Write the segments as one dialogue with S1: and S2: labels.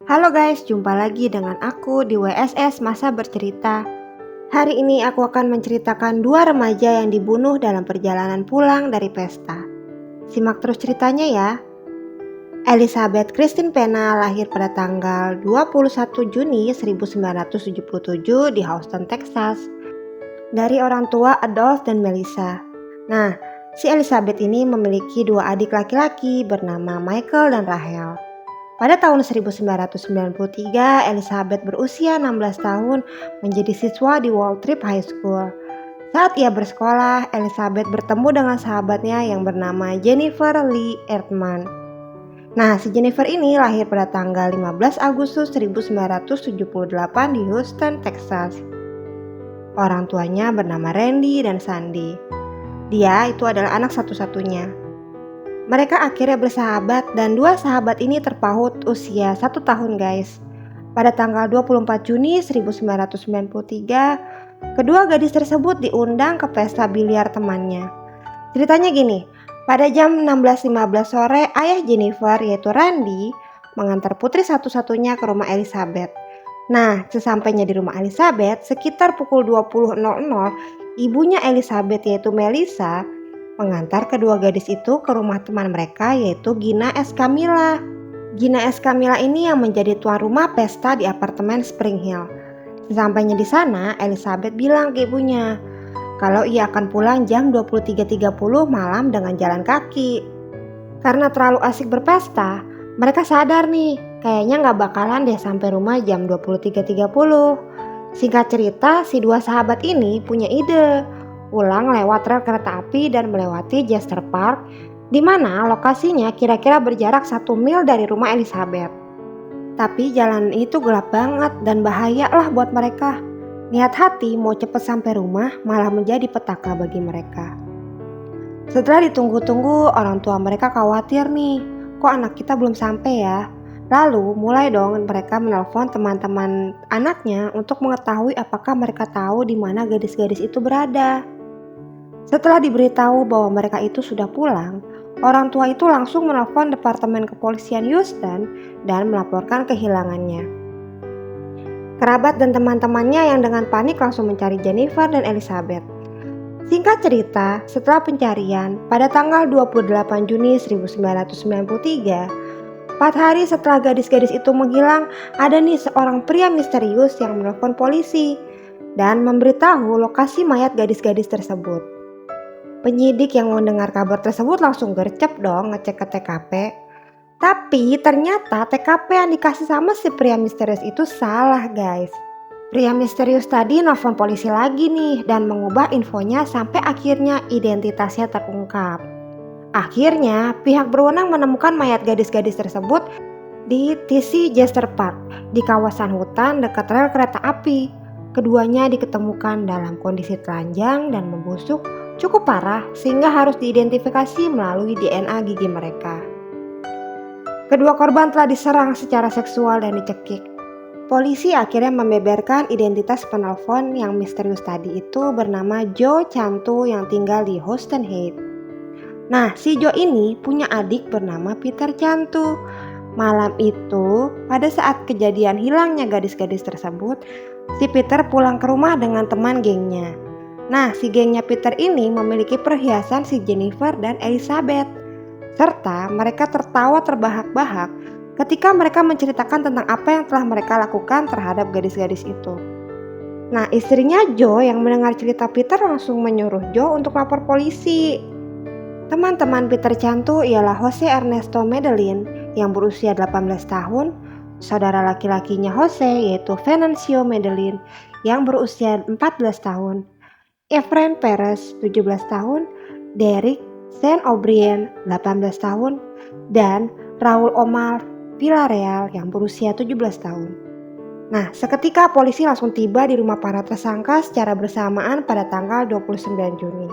S1: Halo guys, jumpa lagi dengan aku di WSS Masa Bercerita. Hari ini aku akan menceritakan dua remaja yang dibunuh dalam perjalanan pulang dari pesta. Simak terus ceritanya ya. Elizabeth Christine Pena lahir pada tanggal 21 Juni 1977 di Houston, Texas. Dari orang tua Adolf dan Melissa. Nah, si Elizabeth ini memiliki dua adik laki-laki bernama Michael dan Rachel. Pada tahun 1993, Elizabeth berusia 16 tahun menjadi siswa di Waltrip High School. Saat ia bersekolah, Elizabeth bertemu dengan sahabatnya yang bernama Jennifer Lee Erdman. Nah, si Jennifer ini lahir pada tanggal 15 Agustus 1978 di Houston, Texas. Orang tuanya bernama Randy dan Sandy. Dia itu adalah anak satu-satunya. Mereka akhirnya bersahabat dan dua sahabat ini terpaut usia 1 tahun guys. Pada tanggal 24 Juni 1993, kedua gadis tersebut diundang ke pesta biliar temannya. Ceritanya gini, pada jam 16.15 sore ayah Jennifer yaitu Randy mengantar putri satu-satunya ke rumah Elizabeth. Nah, sesampainya di rumah Elizabeth sekitar pukul 20.00, ibunya Elizabeth yaitu Melissa mengantar kedua gadis itu ke rumah teman mereka yaitu Gina S. Camilla. Gina S. Camilla ini yang menjadi tuan rumah pesta di apartemen Spring Hill. Sesampainya di sana, Elizabeth bilang ke ibunya kalau ia akan pulang jam 23.30 malam dengan jalan kaki. Karena terlalu asik berpesta, mereka sadar nih, kayaknya gak bakalan deh sampai rumah jam 23.30. Singkat cerita, si dua sahabat ini punya ide pulang lewat rel kereta api dan melewati Jester Park, di mana lokasinya kira-kira berjarak 1 mil dari rumah Elizabeth. Tapi jalan itu gelap banget dan bahaya lah buat mereka. Niat hati mau cepet sampai rumah malah menjadi petaka bagi mereka. Setelah ditunggu-tunggu, orang tua mereka khawatir nih, kok anak kita belum sampai ya? Lalu mulai dong mereka menelpon teman-teman anaknya untuk mengetahui apakah mereka tahu di mana gadis-gadis itu berada. Setelah diberitahu bahwa mereka itu sudah pulang, orang tua itu langsung menelpon Departemen Kepolisian Houston dan melaporkan kehilangannya. Kerabat dan teman-temannya yang dengan panik langsung mencari Jennifer dan Elizabeth. Singkat cerita, setelah pencarian, pada tanggal 28 Juni 1993, 4 hari setelah gadis-gadis itu menghilang, ada nih seorang pria misterius yang menelpon polisi dan memberitahu lokasi mayat gadis-gadis tersebut. Penyidik yang mendengar kabar tersebut langsung gercep dong ngecek ke TKP. Tapi ternyata TKP yang dikasih sama si pria misterius itu salah guys. Pria misterius tadi nelfon polisi lagi nih dan mengubah infonya sampai akhirnya identitasnya terungkap. Akhirnya pihak berwenang menemukan mayat gadis-gadis tersebut di TC Jester Park di kawasan hutan dekat rel kereta api. Keduanya diketemukan dalam kondisi telanjang dan membusuk cukup parah sehingga harus diidentifikasi melalui DNA gigi mereka. Kedua korban telah diserang secara seksual dan dicekik. Polisi akhirnya membeberkan identitas penelpon yang misterius tadi itu bernama Joe Cantu yang tinggal di Houston Heights. Nah, si Joe ini punya adik bernama Peter Cantu. Malam itu, pada saat kejadian hilangnya gadis-gadis tersebut, si Peter pulang ke rumah dengan teman gengnya. Nah, si gengnya Peter ini memiliki perhiasan si Jennifer dan Elizabeth. Serta mereka tertawa terbahak-bahak ketika mereka menceritakan tentang apa yang telah mereka lakukan terhadap gadis-gadis itu. Nah, istrinya Joe yang mendengar cerita Peter langsung menyuruh Joe untuk lapor polisi. Teman-teman Peter Cantu ialah Jose Ernesto Medellin yang berusia 18 tahun, saudara laki-lakinya Jose yaitu Venancio Medellin yang berusia 14 tahun, Efrain Perez 17 tahun, Derek Saint O'Brien 18 tahun, dan Raul Omar Villarreal yang berusia 17 tahun. Nah, seketika polisi langsung tiba di rumah para tersangka secara bersamaan pada tanggal 29 Juni.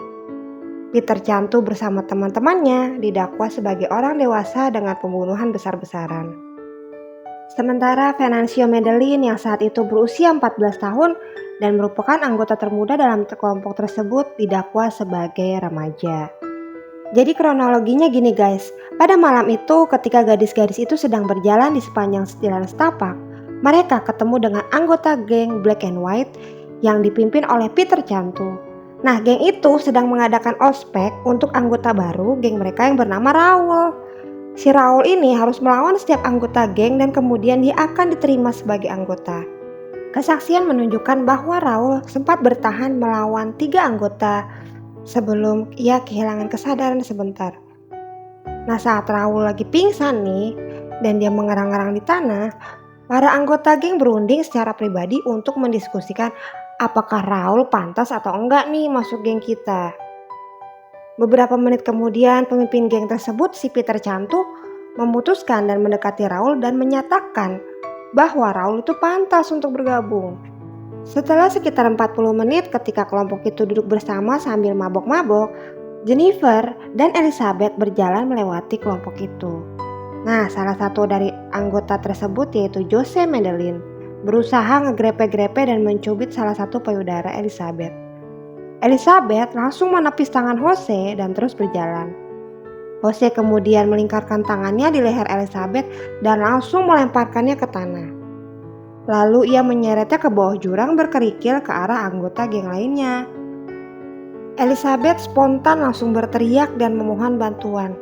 S1: Peter Cantu bersama teman-temannya didakwa sebagai orang dewasa dengan pembunuhan besar-besaran. Sementara Venancio Medellin yang saat itu berusia 14 tahun dan merupakan anggota termuda dalam kelompok tersebut didakwa sebagai remaja. Jadi kronologinya gini guys, pada malam itu ketika gadis-gadis itu sedang berjalan di sepanjang jalan setapak, mereka ketemu dengan anggota geng Black and White yang dipimpin oleh Peter Cantu. Nah, geng itu sedang mengadakan ospek untuk anggota baru geng mereka yang bernama Raul. Si Raul ini harus melawan setiap anggota geng dan kemudian dia akan diterima sebagai anggota. Kesaksian menunjukkan bahwa Raul sempat bertahan melawan 3 anggota sebelum ia kehilangan kesadaran sebentar. Nah, saat Raul lagi pingsan nih dan dia mengerang-erang di tanah, para anggota geng berunding secara pribadi untuk mendiskusikan apakah Raul pantas atau enggak nih masuk geng kita. Beberapa menit kemudian pemimpin geng tersebut, si Peter Cantu, memutuskan dan mendekati Raul dan menyatakan bahwa Raul itu pantas untuk bergabung. Setelah sekitar 40 menit ketika kelompok itu duduk bersama sambil mabok-mabok, Jennifer dan Elizabeth berjalan melewati kelompok itu. Nah, salah satu dari anggota tersebut yaitu Jose Mendelin berusaha ngegrepe-grepe dan mencubit salah satu payudara Elizabeth. Elizabeth langsung menepis tangan Jose dan terus berjalan. Jose kemudian melingkarkan tangannya di leher Elizabeth dan langsung melemparkannya ke tanah. Lalu ia menyeretnya ke bawah jurang berkerikil ke arah anggota geng lainnya. Elizabeth spontan langsung berteriak dan memohon bantuan.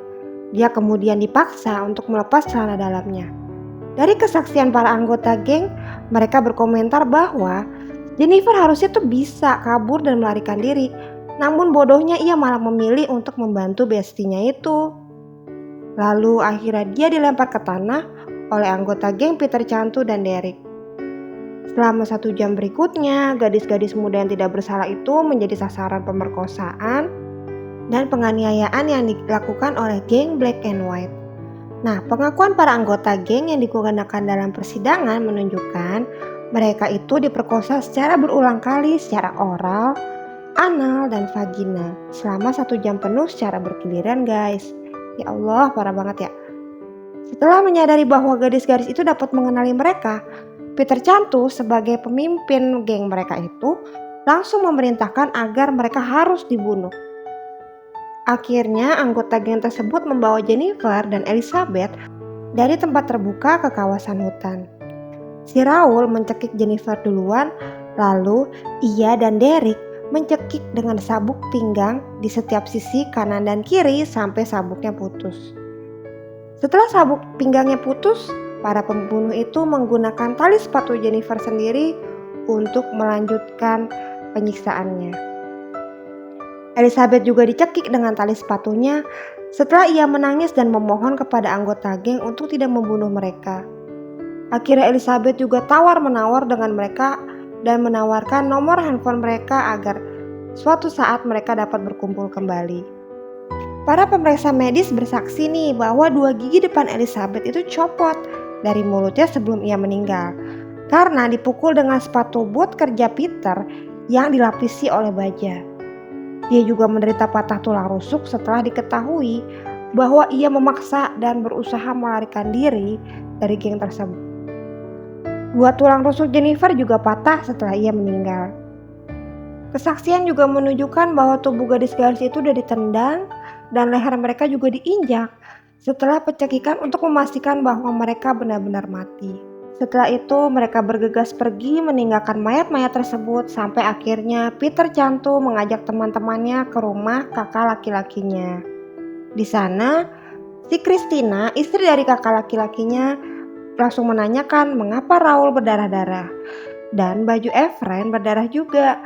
S1: Dia kemudian dipaksa untuk melepas celana dalamnya. Dari kesaksian para anggota geng, mereka berkomentar bahwa Jennifer harusnya tuh bisa kabur dan melarikan diri. Namun bodohnya ia malah memilih untuk membantu bestinya itu. Lalu akhirnya dia dilempar ke tanah oleh anggota geng Peter Cantu dan Derek. Selama 1 jam berikutnya, gadis-gadis muda yang tidak bersalah itu menjadi sasaran pemerkosaan dan penganiayaan yang dilakukan oleh geng Black and White. Nah, pengakuan para anggota geng yang digunakan dalam persidangan menunjukkan mereka itu diperkosa secara berulang kali secara oral, anal, dan vagina selama 1 jam penuh secara bergiliran guys. Ya Allah, parah banget ya. Setelah menyadari bahwa gadis-gadis itu dapat mengenali mereka, Peter Cantu sebagai pemimpin geng mereka itu langsung memerintahkan agar mereka harus dibunuh. Akhirnya anggota geng tersebut membawa Jennifer dan Elizabeth dari tempat terbuka ke kawasan hutan. Si Raul mencekik Jennifer duluan, lalu ia dan Derek mencekik dengan sabuk pinggang di setiap sisi kanan dan kiri sampai sabuknya putus. Setelah sabuk pinggangnya putus, para pembunuh itu menggunakan tali sepatu Jennifer sendiri untuk melanjutkan penyiksaannya. Elizabeth juga dicekik dengan tali sepatunya setelah ia menangis dan memohon kepada anggota geng untuk tidak membunuh mereka. Akhirnya Elizabeth juga tawar-menawar dengan mereka dan menawarkan nomor handphone mereka agar suatu saat mereka dapat berkumpul kembali. Para pemeriksa medis bersaksi nih bahwa 2 gigi depan Elizabeth itu copot dari mulutnya sebelum ia meninggal karena dipukul dengan sepatu boot kerja Peter yang dilapisi oleh baja. Dia juga menderita patah tulang rusuk setelah diketahui bahwa ia memaksa dan berusaha melarikan diri dari geng tersebut. 2 tulang rusuk Jennifer juga patah setelah ia meninggal. Kesaksian juga menunjukkan bahwa tubuh gadis-gadis itu sudah ditendang dan leher mereka juga diinjak setelah pencekikan untuk memastikan bahwa mereka benar-benar mati. Setelah itu mereka bergegas pergi meninggalkan mayat-mayat tersebut sampai akhirnya Peter Cantu mengajak teman-temannya ke rumah kakak laki-lakinya. Di sana, si Christina, istri dari kakak laki-lakinya, langsung menanyakan mengapa Raul berdarah-darah dan baju Efren berdarah juga.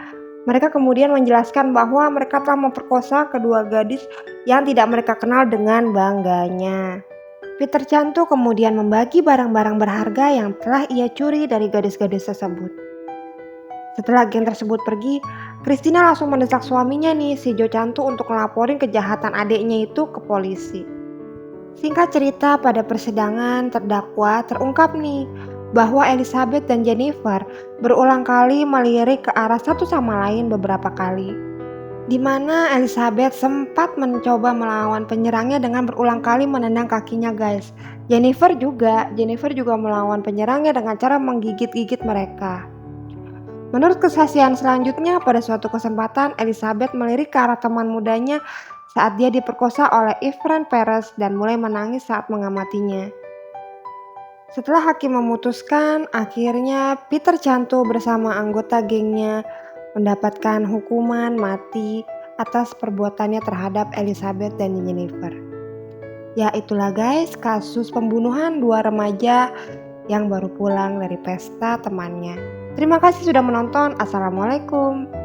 S1: Mereka kemudian menjelaskan bahwa mereka telah memperkosa kedua gadis yang tidak mereka kenal dengan bangganya. Peter Cantu kemudian membagi barang-barang berharga yang telah ia curi dari gadis-gadis tersebut. Setelah geng tersebut pergi, Christina langsung mendesak suaminya nih, si Joe Cantu, untuk melaporin kejahatan adiknya itu ke polisi. Singkat cerita, pada persidangan terdakwa terungkap nih bahwa Elizabeth dan Jennifer berulang kali melirik ke arah satu sama lain beberapa kali, di mana Elizabeth sempat mencoba melawan penyerangnya dengan berulang kali menendang kakinya guys. Jennifer juga melawan penyerangnya dengan cara menggigit-gigit mereka. Menurut kesaksian selanjutnya, pada suatu kesempatan Elizabeth melirik ke arah teman mudanya saat dia diperkosa oleh Yvonne Perez dan mulai menangis saat mengamatinya. Setelah hakim memutuskan, akhirnya Peter Cantu bersama anggota gengnya mendapatkan hukuman mati atas perbuatannya terhadap Elizabeth dan Jennifer. Ya itulah guys, kasus pembunuhan dua remaja yang baru pulang dari pesta temannya. Terima kasih sudah menonton. Assalamualaikum.